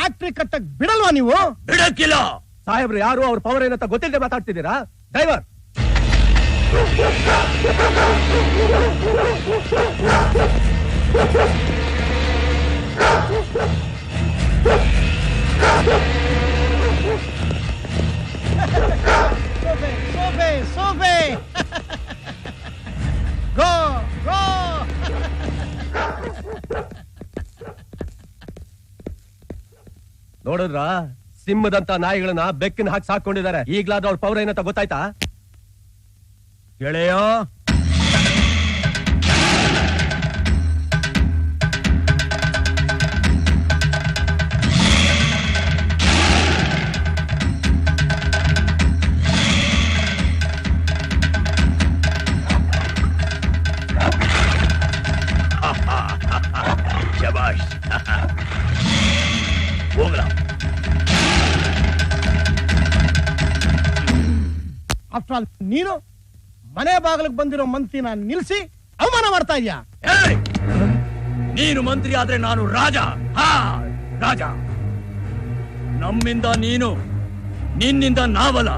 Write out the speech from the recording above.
Factory ಕಟ್ಟಕ್ ಬಿಡಲ್ವಾ ನೀವು? ಬಿಡಕ್ಕಿಲ್ಲ. ಸಾಹೇಬ್ರು ಯಾರು, ಅವ್ರ ಪವರ್ ಏನಂತ ಗೊತ್ತಿಲ್ಲದೆ ಮಾತಾಡ್ತಿದ್ದೀರಾ? ಡ್ರೈವರ್ ಸೋಫೆ ಸೋಫೆ ಗೋ ಗೋ. ನೋಡಿದ್ರ ಸಿಂಹದಂತ ನಾಯಿಗಳನ್ನ ಬೆಕ್ಕಿನ ಹಾಕಿ ಸಾಕೊಂಡಿದ್ದಾರೆ. ಈಗ್ಲಾದ್ರೂ ಅವ್ರ ಪವರ್ ಏನಂತ ಗೊತ್ತಾಯ್ತಾ? ಗೆಳೆಯ, ಶಬಾಷ್. ಹೋಗ್ಲಾ. ಆಫ್ಟರ್ ಆಲ್ ನೀನು ಮನೆ ಬಾಗಿಲಿಗೆ ಬಂದಿರೋ ಮಂತ್ರಿನ ನಿಲ್ಸಿ ಅವಮಾನ ಮಾಡ್ತಾ ಇದೀಯಾ? ನೀನು ಮಂತ್ರಿ ಆದ್ರೆ ನಾನು ರಾಜ. ರಾಜ. ನಮ್ಮಿಂದ ನೀನು, ನಿನ್ನಿಂದ ನಾವಲ್ಲ.